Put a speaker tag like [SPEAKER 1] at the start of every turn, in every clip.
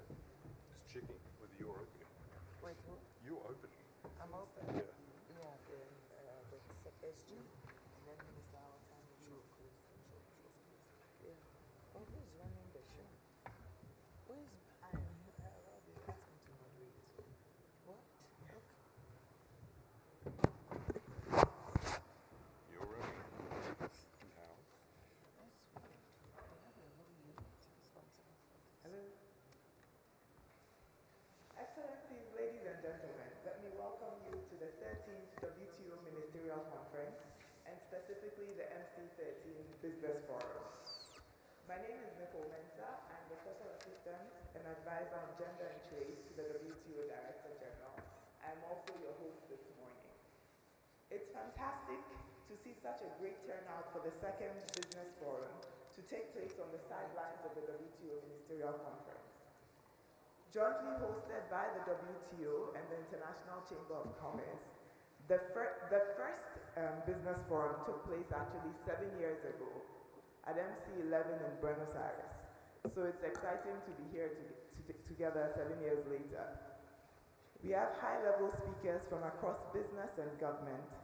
[SPEAKER 1] Just checking whether you're opening.
[SPEAKER 2] Wait, who?
[SPEAKER 1] You're opening.
[SPEAKER 2] I'm open.
[SPEAKER 1] Yeah.
[SPEAKER 2] Yeah, the SG. And then Minister Altan, you close. Yeah. Oh, who's running the show? Where's I'll be asking to moderate. What? Okay.
[SPEAKER 1] You're running. Now.
[SPEAKER 2] That's weird. They have a whole unit responsible for this. Hello. Excellencies, ladies and gentlemen, let me welcome you to the 13th WTO Ministerial Conference, and specifically the MC13 Business Forum. My name is Nicole Mensah. I'm the Special Assistant and Advisor on Gender and Trade to the WTO Director-General. I'm also your host this morning. It's fantastic to see such a great turnout for the second Business Forum to take place on the sidelines of the WTO Ministerial Conference. Jointly hosted by the WTO and the International Chamber of Commerce, the first Business Forum took place actually 7 years ago at MC11 in Buenos Aires. So it's exciting to be here together 7 years later. We have high-level speakers from across business and government,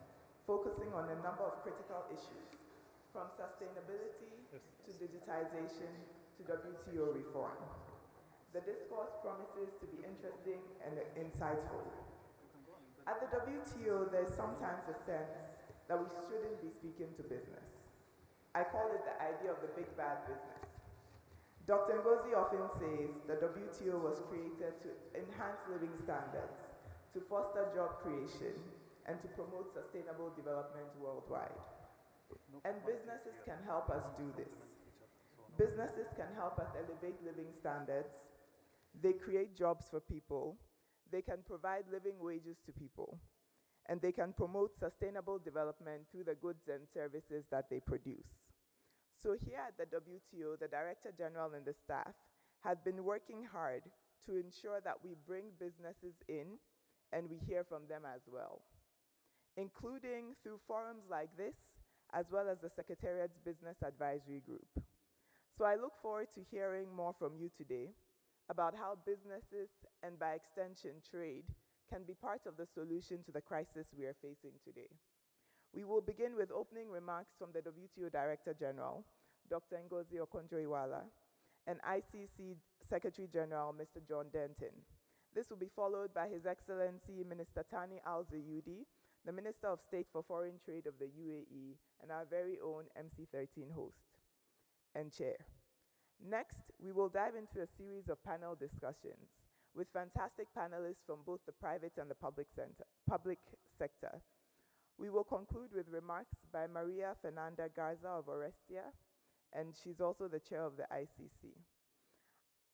[SPEAKER 2] focusing on a number of critical issues, from sustainability to digitization to WTO reform. The discourse promises to be interesting and insightful. At the WTO, there's sometimes a sense that we shouldn't be speaking to business. I call it the idea of the big bad business. Dr. Ngozi often says the WTO was created to enhance living standards, to foster job creation, and to promote sustainable development worldwide. And businesses can help us do this. Businesses can help us elevate living standards. They create jobs for people. They can provide living wages to people. And they can promote sustainable development through the goods and services that they produce. So here at the WTO, the Director General and the staff have been working hard to ensure that we bring businesses in and we hear from them as well, including through forums like this, as well as the Secretariat's Business Advisory Group. So I look forward to hearing more from you today about how businesses, and by extension trade, can be part of the solution to the crisis we are facing today. We will begin with opening remarks from the WTO Director-General, Dr. Ngozi Okonjo-Iweala, and ICC Secretary General, Mr. John Denton. This will be followed by His Excellency Minister Tani Al-Zayudi, the Minister of State for Foreign Trade of the UAE, and our very own MC13 host and chair. Next, we will dive into a series of panel discussions with fantastic panelists from both the private and the public sector. We will conclude with remarks by Maria Fernanda Garza of Orestia, and she's also the chair of the ICC.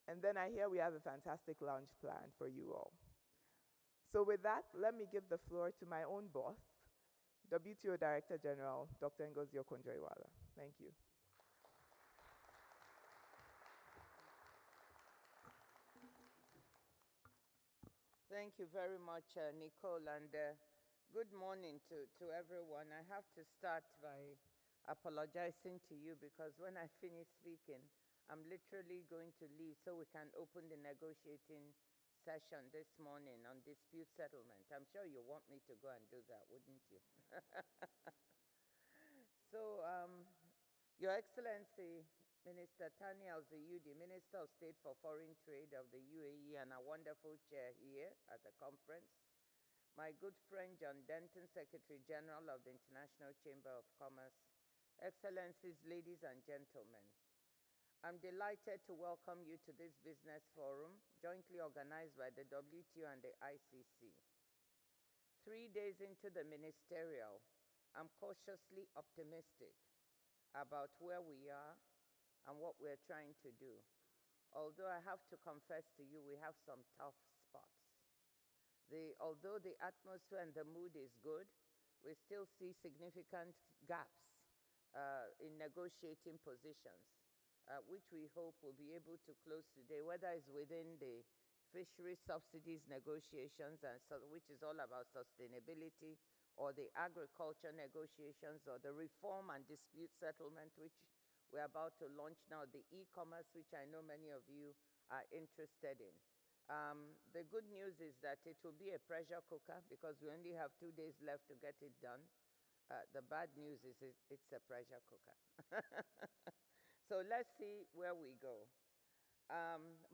[SPEAKER 2] And then I hear we have a fantastic lounge planned for you all. So with that, let me give the floor to my own boss, WTO Director General, Dr. Ngozi Okonjo-Iweala. Thank you.
[SPEAKER 3] Thank you very much, Nicole, and good morning to everyone. I have to start by apologizing to you because when I finish speaking, I'm literally going to leave so we can open the negotiating session this morning on dispute settlement. I'm sure you want me to go and do that, wouldn't you? So, Your Excellency, Minister Tani Al-Zayudi, Minister of State for Foreign Trade of the UAE, and our wonderful chair here at the conference, my good friend John Denton, Secretary General of the International Chamber of Commerce, Excellencies, ladies and gentlemen, I'm delighted to welcome you to this business forum jointly organized by the WTO and the ICC. 3 days into the ministerial, I'm cautiously optimistic about where we are and what we're trying to do. Although I have to confess to you, we have some tough spots. Although the atmosphere and the mood is good, we still see significant gaps in negotiating positions, which we hope we'll be able to close today, whether it's within the fishery subsidies negotiations, which is all about sustainability, or the agriculture negotiations, or the reform and dispute settlement, which we're about to launch now, the e-commerce, which I know many of you are interested in. The good news is that it will be a pressure cooker because we only have 2 days left to get it done. The bad news is it's a pressure cooker. So let's see where we go.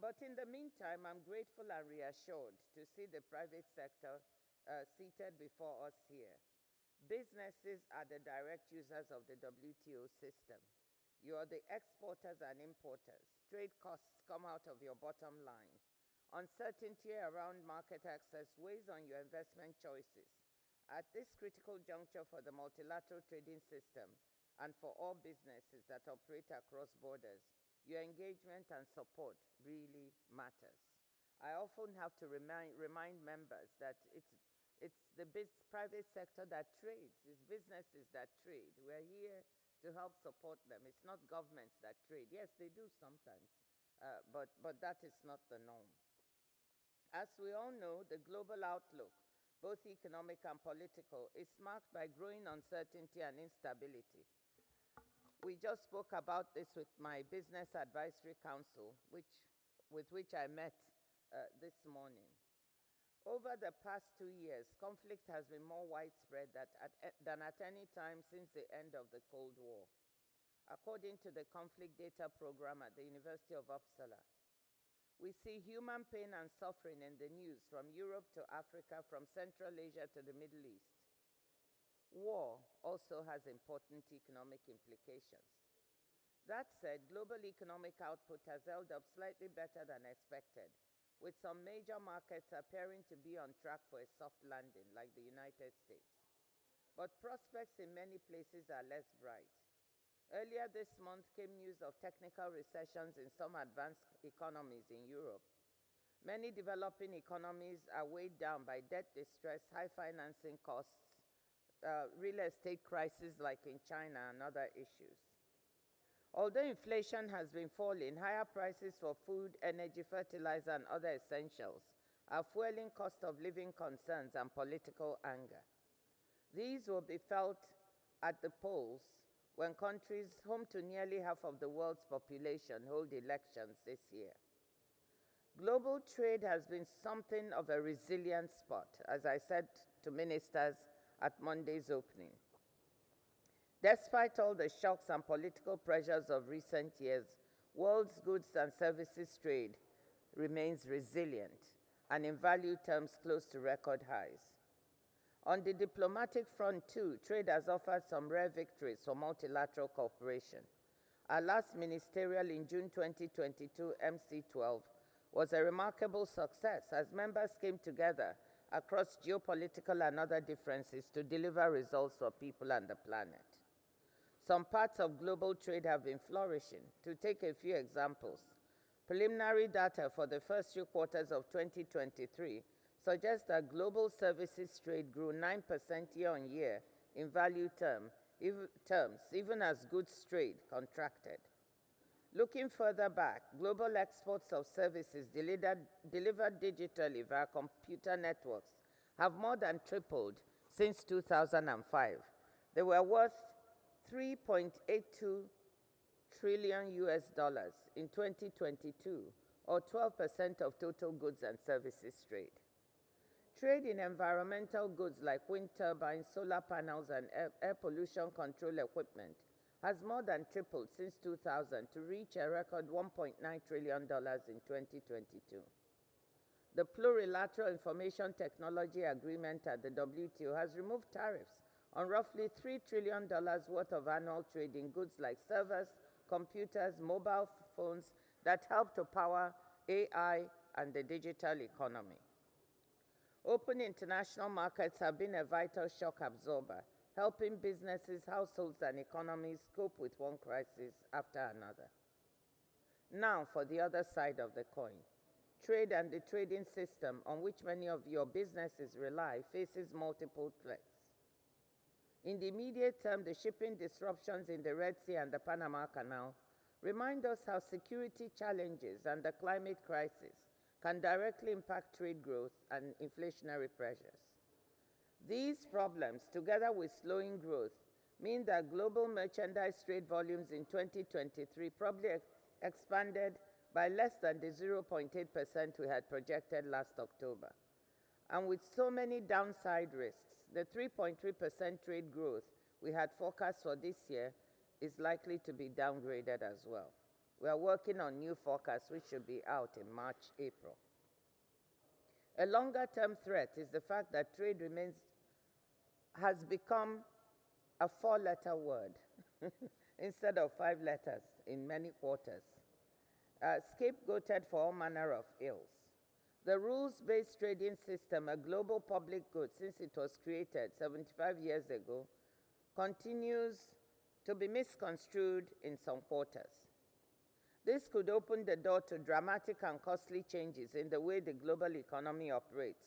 [SPEAKER 3] But in the meantime, I'm grateful and reassured to see the private sector seated before us here. Businesses are the direct users of the WTO system. You are the exporters and importers. Trade costs come out of your bottom line. Uncertainty around market access weighs on your investment choices. At this critical juncture for the multilateral trading system and for all businesses that operate across borders, your engagement and support really matters. I often have to remind members that it's the private sector that trades. It's businesses that trade. We're here to help support them. It's not governments that trade. Yes, they do sometimes, but that is not the norm. As we all know, the global outlook, both economic and political, is marked by growing uncertainty and instability. We just spoke about this with my Business Advisory Council, with which I met this morning. Over the past 2 years, conflict has been more widespread than at any time since the end of the Cold War. According to the Conflict Data Program at the University of Uppsala, we see human pain and suffering in the news from Europe to Africa, from Central Asia to the Middle East. War also has important economic implications. That said, global economic output has held up slightly better than expected, with some major markets appearing to be on track for a soft landing, like the United States. But prospects in many places are less bright. Earlier this month came news of technical recessions in some advanced economies in Europe. Many developing economies are weighed down by debt distress, high financing costs, real estate crises like in China, and other issues. Although inflation has been falling, higher prices for food, energy, fertilizer, and other essentials are fueling cost of living concerns and political anger. These will be felt at the polls when countries home to nearly half of the world's population hold elections this year. Global trade has been something of a resilient spot, as I said to ministers at Monday's opening. Despite all the shocks and political pressures of recent years, world's goods and services trade remains resilient and in value terms close to record highs. On the diplomatic front too, trade has offered some rare victories for multilateral cooperation. Our last ministerial in June 2022, MC12, was a remarkable success as members came together across geopolitical and other differences to deliver results for people and the planet. Some parts of global trade have been flourishing. To take a few examples, preliminary data for the first 3 quarters of 2023 suggests that global services trade grew 9% year-on-year in value terms, even as goods trade contracted. Looking further back, global exports of services delivered digitally via computer networks have more than tripled since 2005. They were worth $3.82 trillion in 2022, or 12% of total goods and services trade. Trade in environmental goods like wind turbines, solar panels, and air pollution control equipment has more than tripled since 2000 to reach a record $1.9 trillion in 2022. The Plurilateral Information Technology Agreement at the WTO has removed tariffs on roughly $3 trillion worth of annual trade in goods like servers, computers, mobile phones that help to power AI and the digital economy. Open international markets have been a vital shock absorber, helping businesses, households, and economies cope with one crisis after another. Now, for the other side of the coin, trade and the trading system on which many of your businesses rely faces multiple threats. In the immediate term, the shipping disruptions in the Red Sea and the Panama Canal remind us how security challenges and the climate crisis can directly impact trade growth and inflationary pressures. These problems, together with slowing growth, mean that global merchandise trade volumes in 2023 probably expanded by less than the 0.8% we had projected last October. And with so many downside risks, the 3.3% trade growth we had forecast for this year is likely to be downgraded as well. We are working on new forecasts which should be out in March, April. A longer-term threat is the fact that trade has become a 4-letter word instead of 5 letters in many quarters, scapegoated for all manner of ills. The rules-based trading system, a global public good since it was created 75 years ago, continues to be misconstrued in some quarters. This could open the door to dramatic and costly changes in the way the global economy operates,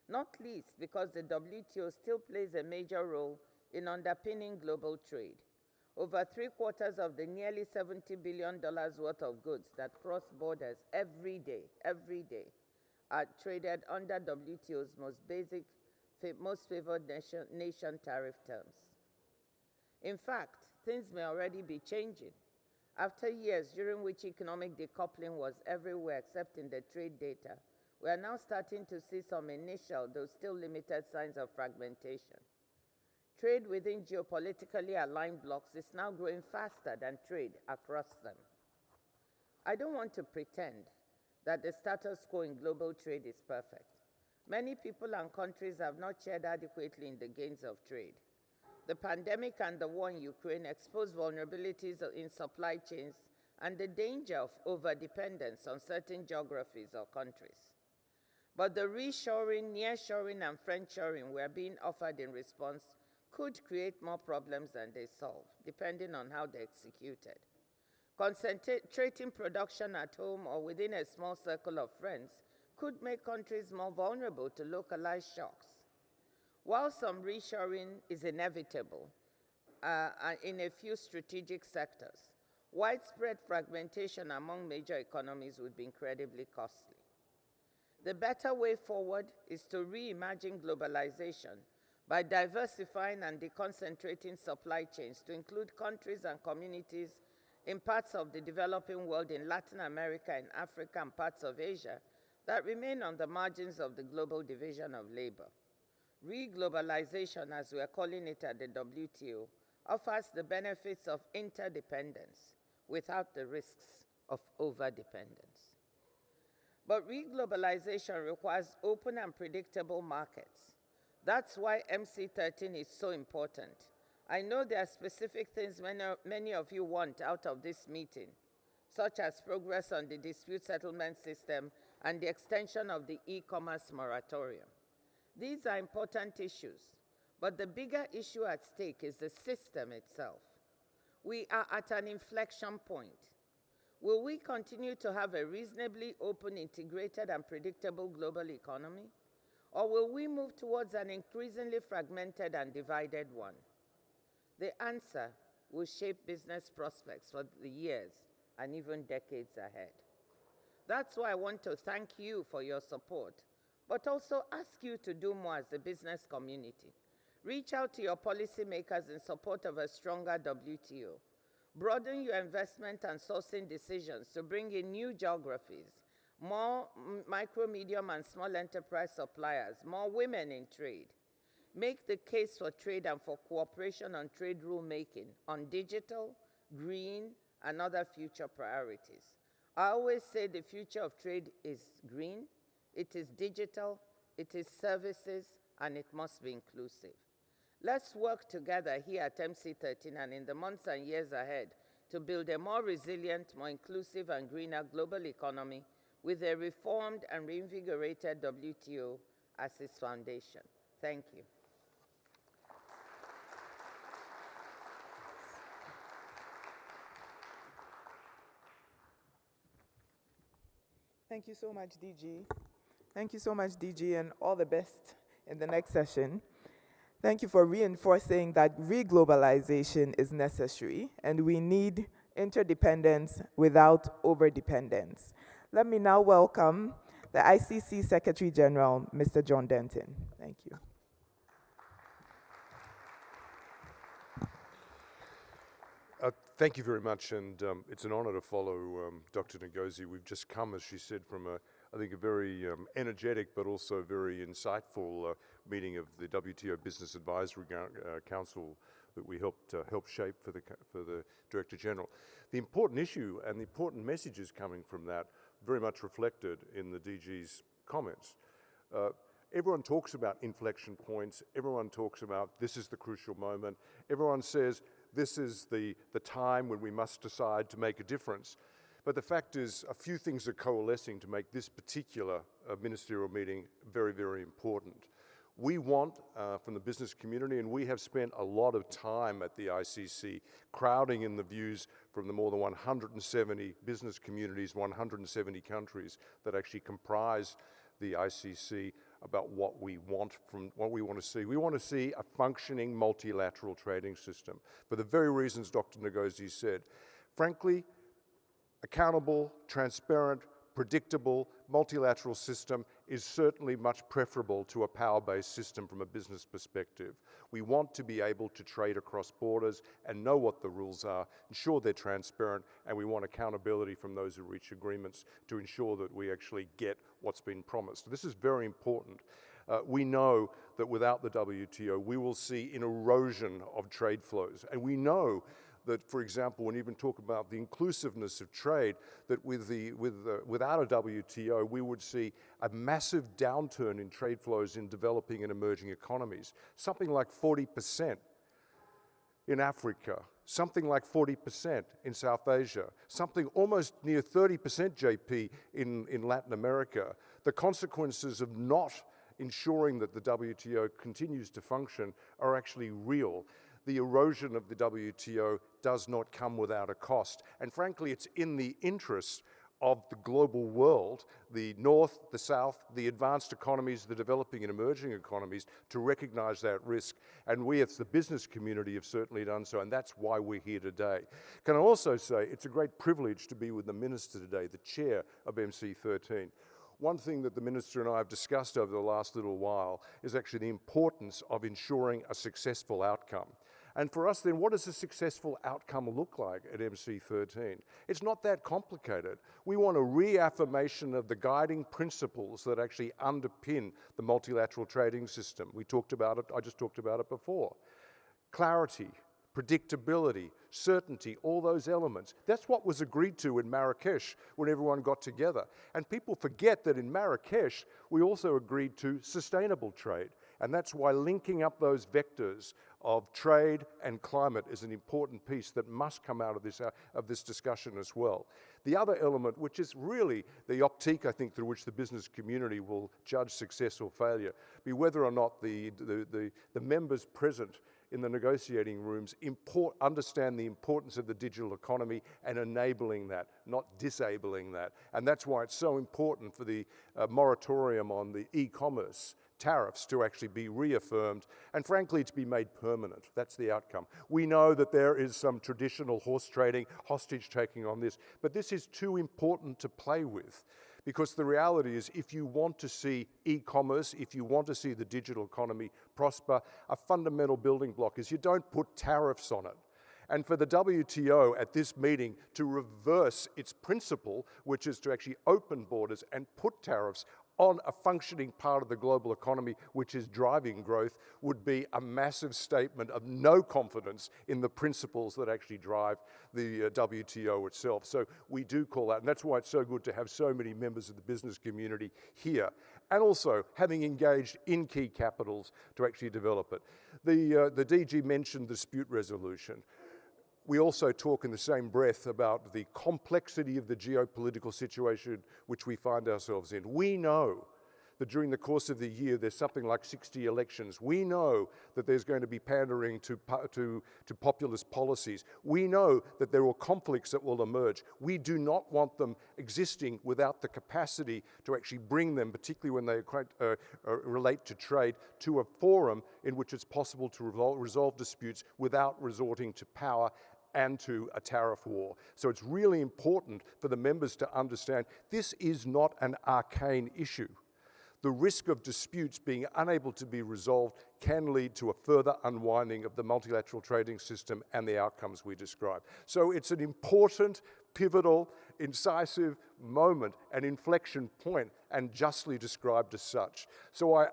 [SPEAKER 3] not least because the WTO still plays a major role in underpinning global trade. Over 3/4 of the nearly $70 billion worth of goods that cross borders every day, are traded under WTO's most favored nation tariff terms. In fact, things may already be changing. After years during which economic decoupling was everywhere except in the trade data, we are now starting to see some initial, though still limited, signs of fragmentation. Trade within geopolitically aligned blocs is now growing faster than trade across them. I don't want to pretend that the status quo in global trade is perfect. Many people and countries have not shared adequately in the gains of trade. The pandemic and the war in Ukraine exposed vulnerabilities in supply chains and the danger of overdependence on certain geographies or countries. But the reshoring, nearshoring, and friendshoring we are being offered in response could create more problems than they solve, depending on how they're executed. Concentrating production at home or within a small circle of friends could make countries more vulnerable to localized shocks. While some reshoring is inevitable in a few strategic sectors, widespread fragmentation among major economies would be incredibly costly. The better way forward is to reimagine globalization by diversifying and deconcentrating supply chains to include countries and communities in parts of the developing world, in Latin America and Africa and parts of Asia that remain on the margins of the global division of labor. Re-globalization, as we are calling it at the WTO, offers the benefits of interdependence without the risks of overdependence. But re-globalization requires open and predictable markets. That's why MC13 is so important. I know there are specific things many of you want out of this meeting, such as progress on the dispute settlement system and the extension of the e-commerce moratorium. These are important issues, but the bigger issue at stake is the system itself. We are at an inflection point. Will we continue to have a reasonably open, integrated, and predictable global economy? Or will we move towards an increasingly fragmented and divided one? The answer will shape business prospects for the years and even decades ahead. That's why I want to thank you for your support, but also ask you to do more as a business community. Reach out to your policymakers in support of a stronger WTO. Broaden your investment and sourcing decisions to bring in new geographies, more micro, medium, and small enterprise suppliers, more women in trade. Make the case for trade and for cooperation on trade rulemaking, on digital, green, and other future priorities. I always say the future of trade is green, it is digital, it is services, and it must be inclusive. Let's work together here at MC13 and in the months and years ahead to build a more resilient, more inclusive, and greener global economy with a reformed and reinvigorated WTO as its foundation. Thank you.
[SPEAKER 2] Thank you so much, DG. Thank you so much, DG, and all the best in the next session. Thank you for reinforcing that re-globalization is necessary, and we need interdependence without overdependence. Let me now welcome the ICC Secretary General, Mr. John Denton. Thank you.
[SPEAKER 1] Thank you very much, and it's an honor to follow Dr. Ngozi. We've just come, as she said, from I think a very energetic but also very insightful meeting of the WTO Business Advisory Council that we helped shape for the Director-General. The important issue and the important messages coming from that very much reflected in the DG's comments. Everyone talks about inflection points. Everyone talks about this is the crucial moment. Everyone says this is the time when we must decide to make a difference. But the fact is, a few things are coalescing to make this particular ministerial meeting very, very important. We want, from the business community, and we have spent a lot of time at the ICC crowding in the views from the more than 170 business communities, 170 countries that actually comprise the ICC, about what we want to see. We want to see a functioning multilateral trading system for the very reasons Dr. Ngozi said. Frankly, accountable, transparent, predictable, multilateral system is certainly much preferable to a power-based system from a business perspective. We want to be able to trade across borders and know what the rules are, ensure they're transparent, and we want accountability from those who reach agreements to ensure that we actually get what's been promised. This is very important. We know that without the WTO, we will see an erosion of trade flows, and we know that, for example, when you even talk about the inclusiveness of trade, that without a WTO, we would see a massive downturn in trade flows in developing and emerging economies, something like 40% in Africa, something like 40% in South Asia, something almost near 30% JP in Latin America. The consequences of not ensuring that the WTO continues to function are actually real. The erosion of the WTO does not come without a cost. And frankly, it's in the interest of the global world, the North, the South, the advanced economies, the developing and emerging economies, to recognize that risk. And we as the business community have certainly done so, and that's why we're here today. Can I also say it's a great privilege to be with the Minister today, the chair of MC13. One thing that the Minister and I have discussed over the last little while is actually the importance of ensuring a successful outcome. And for us then, what does a successful outcome look like at MC13? It's not that complicated. We want a reaffirmation of the guiding principles that actually underpin the multilateral trading system. We talked about it, I just talked about it before. Clarity, predictability, certainty, all those elements. That's what was agreed to in Marrakesh when everyone got together. And people forget that in Marrakesh, we also agreed to sustainable trade. And that's why linking up those vectors of trade and climate is an important piece that must come out of this discussion as well. The other element, which is really the optique, I think, through which the business community will judge success or failure, be whether or not the members present in the negotiating rooms understand the importance of the digital economy and enabling that, not disabling that. And that's why it's so important for the moratorium on the e-commerce tariffs to actually be reaffirmed and frankly to be made permanent. That's the outcome. We know that there is some traditional horse trading, hostage taking on this, but this is too important to play with. Because the reality is, if you want to see e-commerce, if you want to see the digital economy prosper, a fundamental building block is you don't put tariffs on it. And for the WTO at this meeting to reverse its principle, which is to actually open borders and put tariffs on a functioning part of the global economy which is driving growth, would be a massive statement of no confidence in the principles that actually drive the WTO itself. So we do call that, and that's why it's so good to have so many members of the business community here, and also having engaged in key capitals to actually develop it. The DG mentioned dispute resolution. We also talk in the same breath about the complexity of the geopolitical situation which we find ourselves in. We know that during the course of the year there's something like 60 elections. We know that there's going to be pandering to populist policies. We know that there are conflicts that will emerge. We do not want them existing without the capacity to actually bring them, particularly when they relate to trade, to a forum in which it's possible to resolve disputes without resorting to power and to a tariff war. So it's really important for the members to understand this is not an arcane issue. the risk of disputes being unable to be resolved can lead to a further unwinding of the multilateral trading system and the outcomes we describe. So it's an important, pivotal, incisive moment, an inflection point, and justly described as such. So I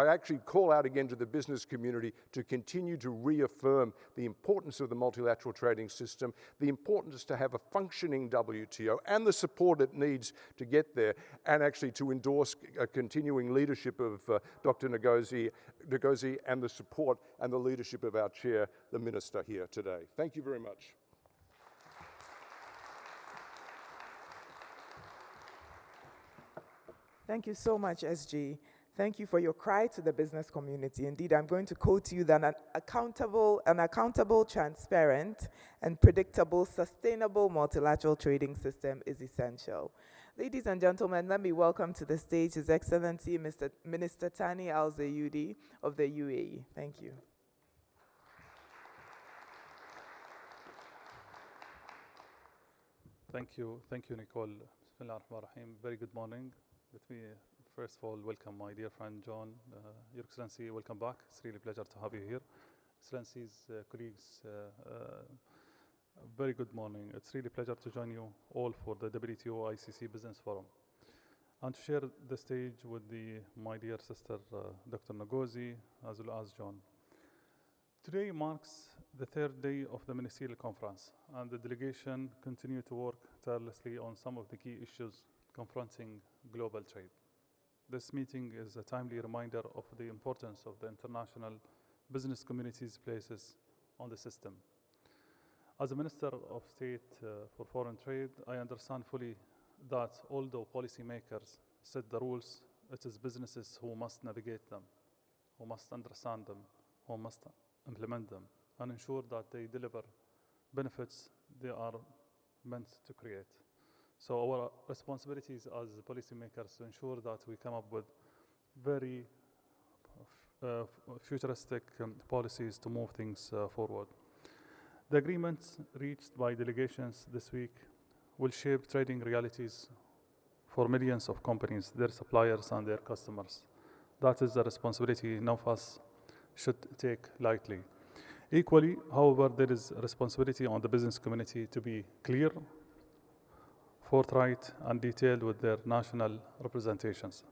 [SPEAKER 1] actually call out again to the business community to continue to reaffirm the importance of the multilateral trading system, the importance to have a functioning WTO, and the support it needs to get there, and actually to endorse a continuing leadership of Dr. Ngozi, and the support and the leadership of our chair, the minister here today. Thank you very much.
[SPEAKER 2] Thank you so much, SG. Thank you for your cry to the business community. Indeed, I'm going to quote you that an accountable, transparent, and predictable, sustainable multilateral trading system is essential. Ladies and gentlemen, let me welcome to the stage His Excellency Minister Thani Al-Zayudi of the UAE. Thank you.
[SPEAKER 4] Thank you, Nicole. Bismillah ar-Rahman ar-Rahim. Very good morning. Let me first of all welcome my dear friend John. Your Excellency, welcome back. It's really a pleasure to have you here. Excellencies, colleagues, very good morning. It's really a pleasure to join you all for the WTO ICC Business Forum and to share the stage with my dear sister, Dr. Ngozi, as well as John. Today marks the third day of the Ministerial Conference, and the delegation continue to work tirelessly on some of the key issues confronting global trade. This meeting is a timely reminder of the importance of the international business community's places on the system. As a Minister of State for Foreign Trade, I understand fully that although policymakers set the rules, it is businesses who must navigate them, who must understand them, who must implement them, and ensure that they deliver benefits they are meant to create. So our responsibilities as policymakers to ensure that we come up with very futuristic policies to move things forward. The agreements reached by delegations this week will shape trading realities for millions of companies, their suppliers and their customers. That is the responsibility none of us should take lightly. Equally, however, there is a responsibility on the business community to be clear, forthright, and detailed with their national representations.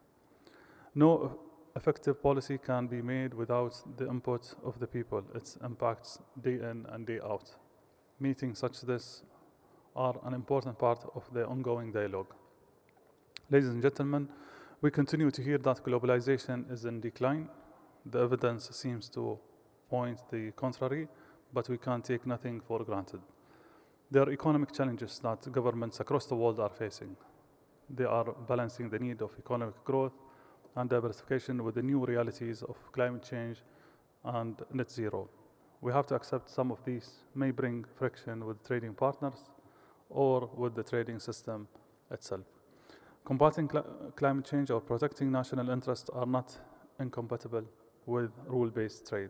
[SPEAKER 4] No effective policy can be made without the input of the people. Its impacts day in and day out. Meetings such as this are an important part of the ongoing dialogue. Ladies and gentlemen, we continue to hear that globalization is in decline. The evidence seems to point the contrary, but we can't take nothing for granted. There are economic challenges that governments across the world are facing. They are balancing the need of economic growth and diversification with the new realities of climate change and net zero. We have to accept some of these may bring friction with trading partners or with the trading system itself. Combating climate change or protecting national interests are not incompatible with rule-based trade.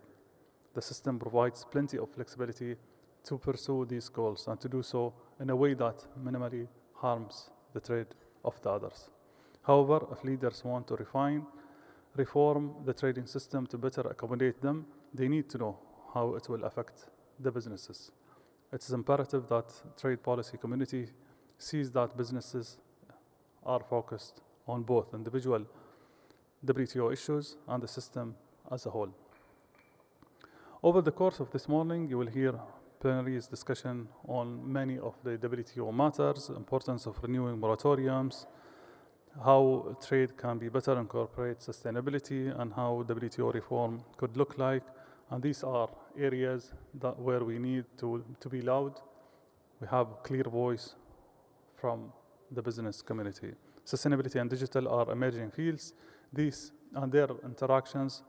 [SPEAKER 4] The system provides plenty of flexibility to pursue these goals and to do so in a way that minimally harms the trade of the others. However, if leaders want to reform the trading system to better accommodate them, they need to know how it will affect the businesses. It is imperative that trade policy community sees that businesses are focused on both individual WTO issues and the system as a whole. Over the course of this morning, you will hear plenary's discussion on many of the WTO matters, importance of renewing moratoriums, how trade can be better incorporate sustainability, and how WTO reform could look like. And these are areas where we need to be loud. We have a clear voice from the business community. Sustainability and digital are emerging fields. These and their interactions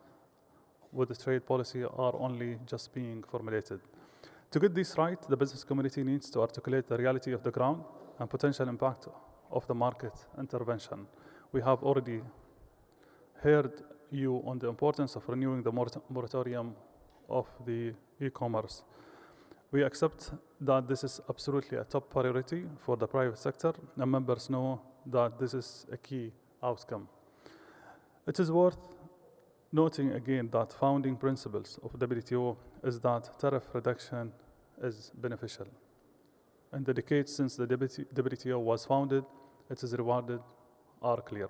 [SPEAKER 4] with the trade policy are only just being formulated. To get this right, the business community needs to articulate the reality of the ground and potential impact of the market intervention. We have already heard you on the importance of renewing the moratorium of the e-commerce. We accept that this is absolutely a top priority for the private sector, and members know that this is a key outcome. It is worth noting again that founding principles of WTO is that tariff reduction is beneficial. In the decades since the WTO was founded, its rewarded are clear.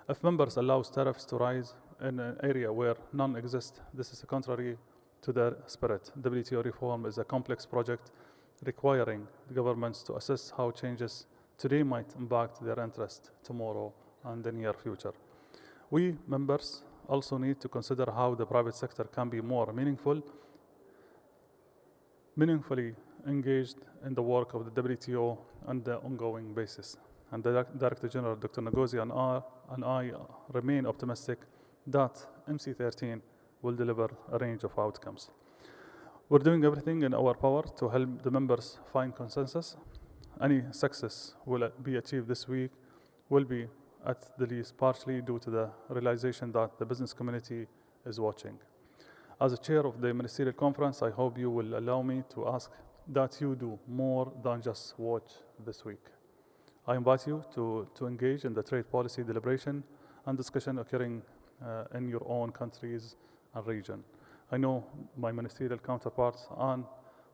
[SPEAKER 4] If members allow tariffs to rise in an area where none exist, this is contrary to their spirit. WTO reform is a complex project requiring the governments to assess how changes today might impact their interest tomorrow and the near future. We, members, also need to consider how the private sector can be more meaningfully engaged in the work of the WTO on the ongoing basis. And the Director-General, Dr. Ngozi, and I remain optimistic that MC13 will deliver a range of outcomes. We're doing everything in our power to help the members find consensus. Any success will be achieved this week will be, at the least, partially due to the realization that the business community is watching. As a chair of the Ministerial Conference, I hope you will allow me to ask that you do more than just watch this week. I invite you to engage in the trade policy deliberation and discussion occurring in your own countries and region. I know my ministerial counterparts and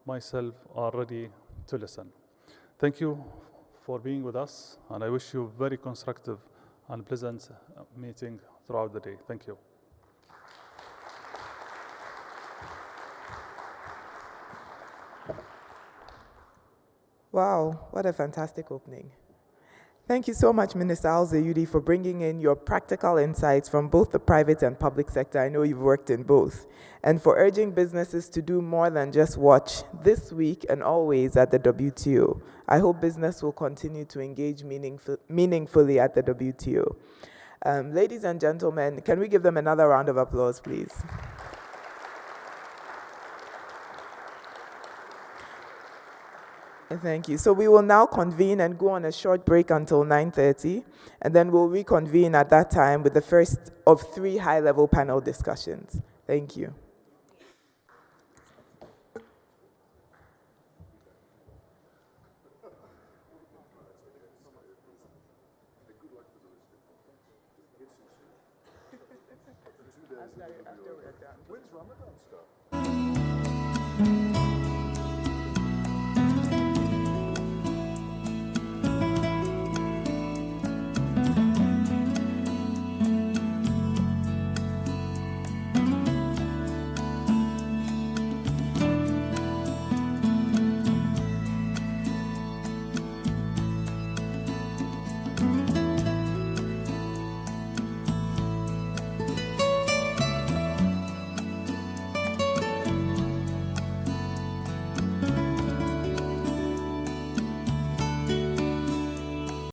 [SPEAKER 4] myself are ready to listen. Thank you for being with us, and I wish you a very constructive and pleasant meeting throughout the day. Thank you.
[SPEAKER 2] Wow, what a fantastic opening. Thank you so much, Minister Al-Zayudi, for bringing in your practical insights from both the private and public sector. I know you've worked in both. And for urging businesses to do more than just watch this week and always at the WTO. I hope business will continue to engage meaningfully at the WTO. Ladies and gentlemen, can we give them another round of applause, please? Thank you. So we will now convene and go on a short break until 9:30, and then we'll reconvene at that time with the first of 3 high-level panel discussions. Thank you. After we're done.
[SPEAKER 1] When's Ramadan start?